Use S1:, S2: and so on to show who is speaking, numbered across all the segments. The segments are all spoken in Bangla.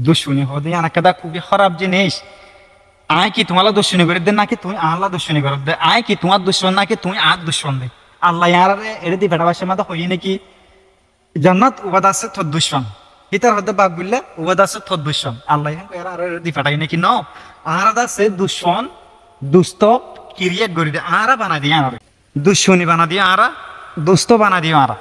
S1: দুশ্মনী হদে আনাকাদা খুবই খারাপ জিনিস। আয় কি তোমার দুশ্মনী করে দে নাকি তুমি আল্লাহ দুশ্মনী করে দে? আয় কি তোমার দুশ্মন নাকি তুমি আর দুশ্মন দে? আল্লাহ ইয়ার এটা দি বেটাবাসের মাথা হই নাকি জান্নাত উবাদ আছে তোর দুশ্মন হিতার হতে বাপ বললে উবাদ আছে তোর দুশ্মন আল্লাহ আর দি ফাটাই নাকি ন আর আছে দুশ্মন দুস্থ ক্রিয়েট করে দিয়ে আরা বানা দিয়ে আর দুশ্মনী বানা দিয়ে আরা দুস্থ বানা দিয়ে আরা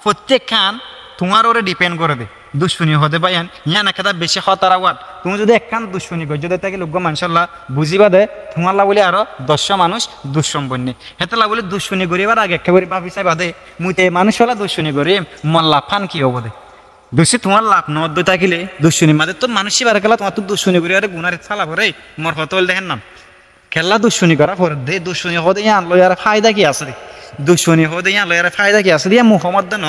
S1: প্রত্যেক খান তোমার ওরে ডিপেন্ড করে দে দুশ্মনী হতে পাইন ইয়ান একটা বেশি হতারা ওয়াট তুমি যদি একখান দুশ্মনী কর যদি তাকে লোক মানসাল্লাহ বুঝিবা দে তোমার লা বলে আরো 10 মানুষ দুঃসম বন্যে হেতলা বলে দুশ্মনী করিবার আগে একেবারে ভাবি চাই বাদে মুইতে মানুষ হলা দুশ্মনী করি মল্লা ফান কি হবো দে দুষি তোমার লাভ নদ্য থাকিলে দুশ্মনী মাঝে তো মানুষই বার গেলা তোমার তো দুশ্মনী করি আরে গুনারে চালা পরে মোর হত দেখেন নাম খেলা দুশ্মনী করা পরে দে দুশ্মনী হতে আনলো আর ফায়দা কি আছে রে দুশ্মনী হতে আনলো আর ফায়দা কি আছে দিয়া মুহম্মদ ন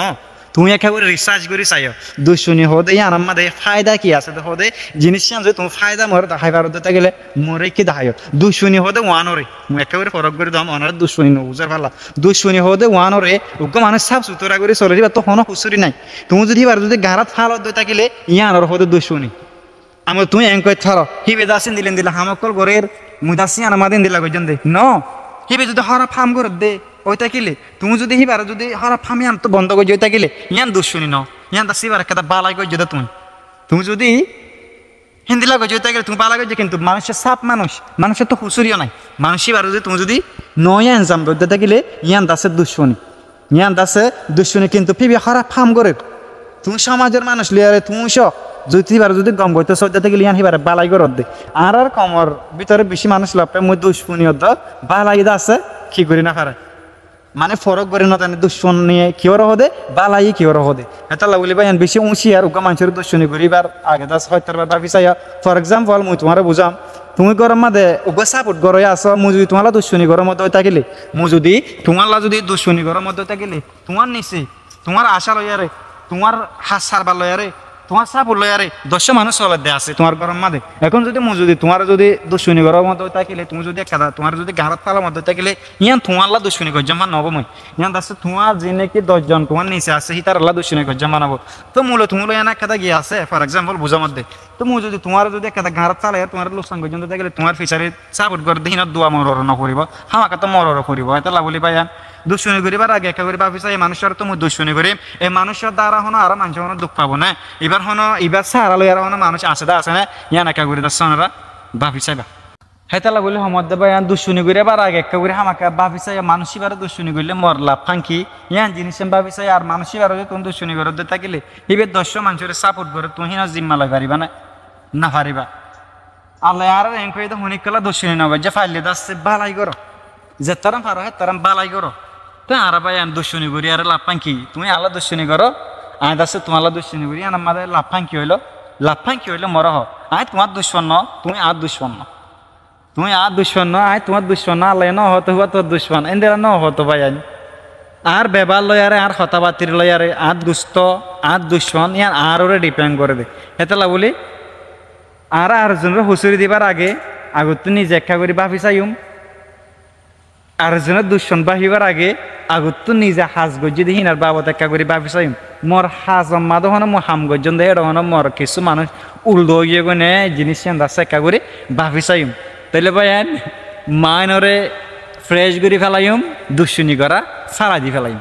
S1: তুমি একেবারে রিসার্চ করে চাইও দুশ্মনী হতে আনার মাঝে ফায়দা কি আছে হতে জিনিস যে তুমি ফায়দা মরে দেখাই পারো দিতে গেলে মরে কি দেখাই দুশ্মনী হতে ওয়ানরে একেবারে ফরক করে দাম অনার দুশ্মনী নবুজার পারলা দুশ্মনী হতে ওয়ানরে ওকে মানুষ সাফ সুতরা করে চলে যাবা তো হন হুসুরি নাই তুমি যদি এবার যদি গাঁড়াত ফালত দিয়ে থাকিলে ইয়ানোর হতে দুশ্মনী আমার তুমি এঙ্কয় থার হিবে দাসিন দিলেন দিলা হামকল গরের মুদাসি আনামাদিন দিলা গজন দে ন হিবে যদি হরা ফার্ম করে দে ওই থাকিলে তুমি যদি হিবার যদি হরা ফার্মে আন তো বন্ধ করে যাই থাকিলে ইয়ান দুশ্মনী ন ইয়ান দাসি বার একটা বালাই করে যেটা তুমি যদি হিন্দি লাগো যেতে গেলে তুমি বালাই করে কিন্তু মানুষের সাপ মানুষের তো হুসুরিও নাই মানুষই বার যদি তুমি যদি নয় এনজাম করতে থাকিলে ইয়ান দাসের দুশ্মনী ইয়ান দাসে দুশ্মনী কিন্তু ফিবি হরা ফার্ম করে তুমি সমাজের মানুষ লিয়ারে তুমি যদি হিবার যদি গম করতে সজ্জা থেকে লিয়ান হিবার বালাই করে দে আর কমর ভিতরে বেশি মানুষ লাপে মই দুশ্মনী বালাই আছে কি করি না পারে মানে ফরক করে না জানি দুশ্মন নিয়ে কিওর হদে বালাই কিওর হদে এটা বলি ভাই বেশি উঁচি আর উকা মানুষের দুশ্মনী করিবার আগে দাস হয়তারবার ভাবি চাই ফর এক্সাম্পল মুই তোমার বুঝাম তুমি গরম মাদে উগা সাপোর্ট গড়ে আস মুই যদি তোমার দুশ্মনী গরম মধ্যে থাকিলে মুই যদি তোমার যদি দুশ্মনী গরম মধ্যে থাকিলে তোমার নিচে তোমার আশা লয়ারে তোমার হাত সারবার লয়ারে তোমার সাপোর্ট লয়ারে 10 মানুষ চলে দে আছে তোমার গরম মাদে এখন যদি মুই যদি তোমার যদি দুশ্মনী গরম মধ্যে থাকিলে তুমি যদি একটা তোমার যদি গাঁড়াত ফালার মধ্যে থাকিলে ইয়ান তোমার লা দুশ্মনী গজ্জামান নব মই ইয়ান দাসে তোমার যে নাকি 10 জন তোমার নিচে আছে হিতার আল্লাহ দুশ্মনী গজ্জামান নব তো মূলত তুমি ইয়ান একটা গিয়ে আছে ফর এক্সাম্পল বুঝার মধ্যে তো মুই যদি তোমার যদি একটা গাঁড়াত ফালাই তোমার লোকসান গজ্জন থাকিলে তোমার ফিচারে সাপোর্ট করে দিনত দোয়া মরর ন করিব হামাকা তো মরর করিব এটা লাভলি পাইয়ান দুশ্মনী করিবার আগে একেবারে ভাবি চাই মানুষের তো মুই দুশ্মনী করিম এই মানুষের দ্বারা হনো আর মানুষ হনো দুঃখ পাবো না এবার হনো এবার সারা লইয়ার হনো মানুষ আছে দা আছে না ইয়ান একেবারে দর্শনরা ভাবি চাইবা হেতালা বলে সময় দেবা ইয়ান দুশ্মনী করিবার আগে একেবারে হামাকা ভাবি চাই মানুষই বারে দুশ্মনী করলে মর লাভ ফাঙ্কি ইয়ান জিনিস ভাবি চাই আর মানুষই বারে তুমি দুশ্মনী করতে থাকিলে এবার 10 মানুষের সাপোর্ট করে তুমি না জিম্মা লই পারিবা না পারিবা আল্লাহ আর এঙ্কই তো হুনি কলা দুশ্মনী নবে যে ফাইলে দাসে বালাই করো যে তারাম পারো হে তারাম বালাই করো তো আর ভাই আমি দুশ্মনী করি আর লাভ ফাঙ্কি তুমি আল্লাহ দুশ্মনী করো আয় দাসে তোমার দুশ্মনী করি আর আমাদের লাভ ফাঙ্কি হইলো মর হ আয় তোমার দুশ্মন তুমি আর দুশ্মন তুমি আর দুশ্মন আয় তোমার দুশ্মন আল্লাহ ন হতো হুয়া তোর দুশ্মন এদের ন হতো ভাই আইন আর ব্যবহার লয়ারে আর হতাবাতির লয়ারে আর দুস্থ আর দুশ্মন ইয়ার আর ওরে ডিপেন্ড করে দে হেতলা বলি আর আরেকজনের হুঁচুরি দিবার আগে আগত নিজে একটা করে ভাবি চাইম আরেকজনের দুশ্মন বাহিবার আগে আগত নিজে হাজ গজ্জি দিয়ে হিনার বাবদ একটা করে ভাবি চাইম মোর হাজম মাদ হন মো হাম গজ্জন দেয় হন মোর কিছু মানুষ উল্টো গিয়ে গনে জিনিস দাস একটা করে ভাবি চাইম তাইলে ভাই মাইনরে ফ্রেশ করে ফেলাইম দুশ্মনী করা সারা দি ফেলাইম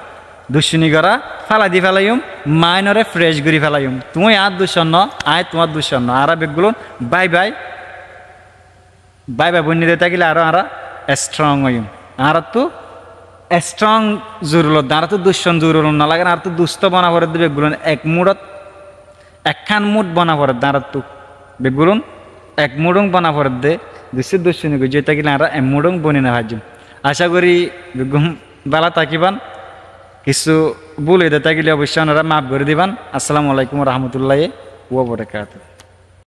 S1: দুশ্মনী করা ফালা দি ফেলাইম মাইনরে ফ্রেশ করে ফেলাইম তুমি আর দুশ্মন আয় তোমার দুশ্মন আর বেগগুলো বাই বাই বন্যে দিয়ে থাকিলে আরো আর স্ট্রং হইম আর তো স্ট্রং জরুরত আর তো দুশ্মন জরুরত না লাগে আর তো দুস্থ বনা করে দেবে বেগগুলো এক মুডত একখান মুড বনা করে আর তো বেগগুলো এক মুডং বনা করে দে দুশ্চিত দুশ্মনী যে থাকিলে আর এক মুডং বনি না ভাজম আশা করি বেগুম বালা তাকিবান কিছু ভুল হয়ে থাকিলে অবশ্যই ওনারা মাফ করে দিবান। আসসালামু আলাইকুম রহমতুল্লাহ ওয়া বারাকাতুহু।